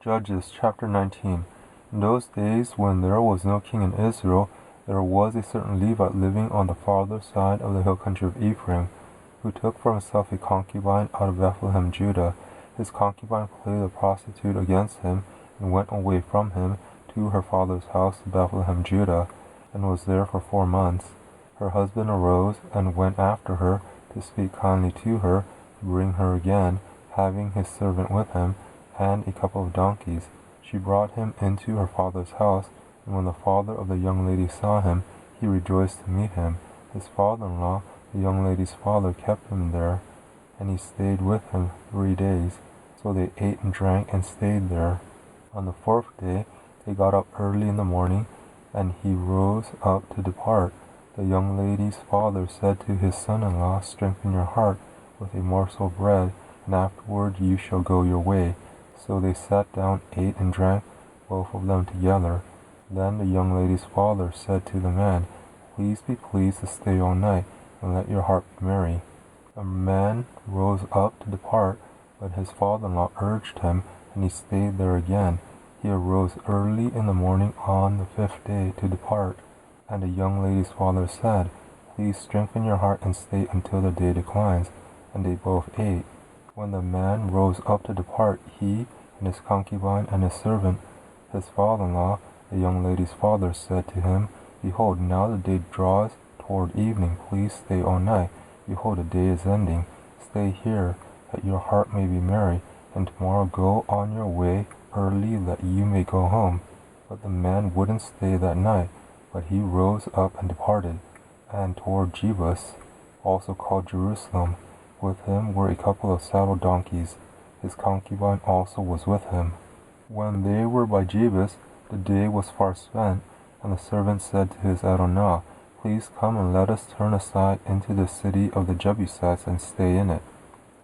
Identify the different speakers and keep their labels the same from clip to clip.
Speaker 1: Judges chapter 19. In those days, when there was no king in Israel, there was a certain Levite living on the farther side of the hill country of Ephraim, who took for himself a concubine out of Bethlehem, Judah. His concubine played a prostitute against him, and went away from him to her father's house in Bethlehem, Judah, and was there for 4 months. Her husband arose and went after her to speak kindly to her, to bring her again, having his servant with him, and a couple of donkeys. She brought him into her father's house, and when the father of the young lady saw him, he rejoiced to meet him. His father-in-law, the young lady's father, kept him there, and he stayed with him 3 days. So they ate and drank and stayed there. On the 4th day they got up early in the morning, and he rose up to depart. The young lady's father said to his son-in-law, "Strengthen your heart with a morsel of bread, and afterward you shall go your way." So they sat down, ate and drank, both of them together. Then the young lady's father said to the man, "Please be pleased to stay all night, and let your heart be merry." The man rose up to depart, but his father-in-law urged him, and he stayed there again. He arose early in the morning on the 5th day to depart. And the young lady's father said, "Please strengthen your heart and stay until the day declines." And they both ate. When the man rose up to depart, he and his concubine and his servant, his father-in-law, the young lady's father, said to him, "Behold, now the day draws toward evening. Please stay all night. Behold, the day is ending. Stay here, that your heart may be merry, and tomorrow go on your way early, that you may go home." But the man wouldn't stay that night, but he rose up and departed, and toward Jebus, also called Jerusalem. With him were a couple of saddle donkeys. His concubine also was with him. When they were by Jebus, the day was far spent, and the servant said to his Adonai, "Please come and let us turn aside into the city of the Jebusites and stay in it."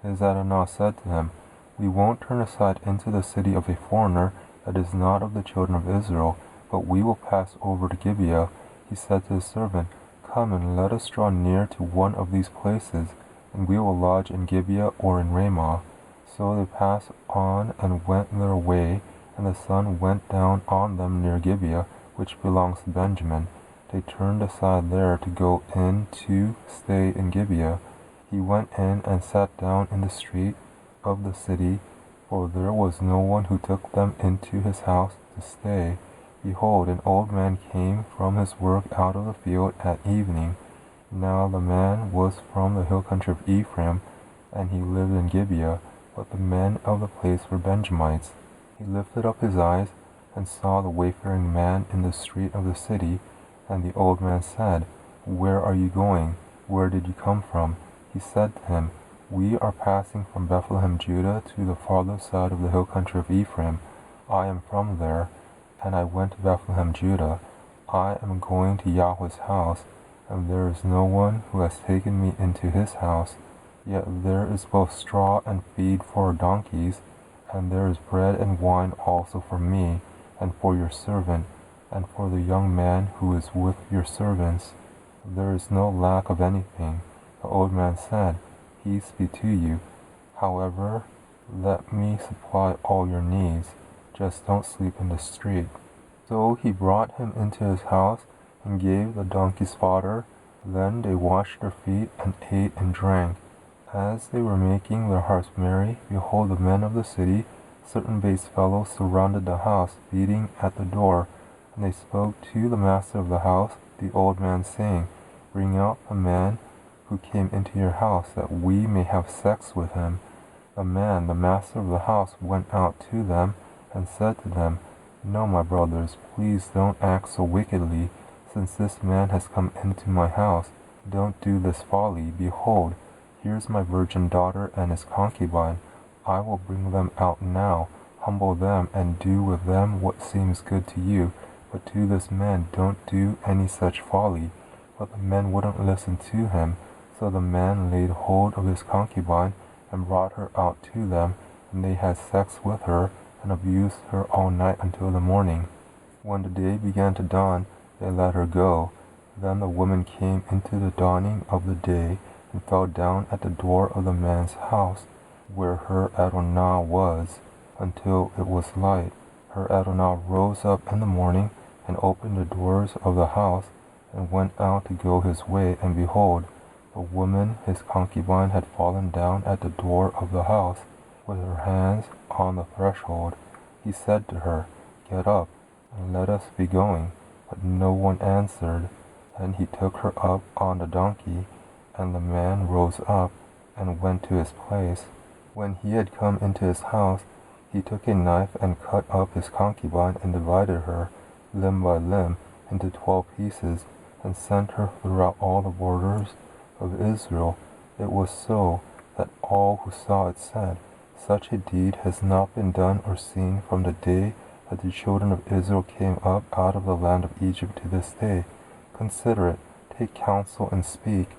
Speaker 1: His Adonai said to him, "We won't turn aside into the city of a foreigner that is not of the children of Israel, but we will pass over to Gibeah." He said to his servant, "Come and let us draw near to one of these places, and we will lodge in Gibeah or in Ramah." So they passed on and went their way, and the sun went down on them near Gibeah, which belongs to Benjamin. They turned aside there to go in to stay in Gibeah. He went in and sat down in the street of the city, for there was no one who took them into his house to stay. Behold, an old man came from his work out of the field at evening. Now the man was from the hill country of Ephraim, and he lived in Gibeah, but the men of the place were Benjamites. He lifted up his eyes, and saw the wayfaring man in the street of the city, and the old man said, "Where are you going? Where did you come from?" He said to him, "We are passing from Bethlehem, Judah, to the farther side of the hill country of Ephraim. I am from there, and I went to Bethlehem, Judah. I am going to Yahweh's house, and there is no one who has taken me into his house. Yet there is both straw and feed for our donkeys, and there is bread and wine also for me, and for your servant, and for the young man who is with your servants. There is no lack of anything." The old man said, "Peace be to you. However, let me supply all your needs. Just don't sleep in the street." So he brought him into his house, and gave the donkeys fodder. Then they washed their feet, and ate and drank. As they were making their hearts merry, behold, the men of the city, certain base fellows, surrounded the house, beating at the door. And they spoke to the master of the house, the old man, saying, "Bring out the man who came into your house, that we may have sex with him." The man, the master of the house, went out to them, and said to them, "No, my brothers, please don't act so wickedly. Since this man has come into my house, don't do this folly. Behold, here's my virgin daughter and his concubine. I will bring them out now, humble them, and do with them what seems good to you. But to this man don't do any such folly." But the men wouldn't listen to him. So the man laid hold of his concubine, and brought her out to them, and they had sex with her, and abused her all night until the morning. When the day began to dawn, they let her go. Then the woman came into the dawning of the day, and fell down at the door of the man's house, where her Adonai was. until it was light. Her Adonai rose up in the morning, and opened the doors of the house, and went out to go his way, and behold, the woman his concubine had fallen down at the door of the house, with her hands on the threshold. He said to her, Get up, and let us be going. But no one answered. And he took her up on the donkey, and the man rose up, and went to his place. When he had come into his house, he took a knife, and cut up his concubine, and divided her, limb by limb, into 12 pieces, and sent her throughout all the borders of Israel. It was so, that all who saw it said, Such a deed has not been done or seen from the day that the children of Israel came up out of the land of Egypt to this day. Consider it, take counsel, and speak.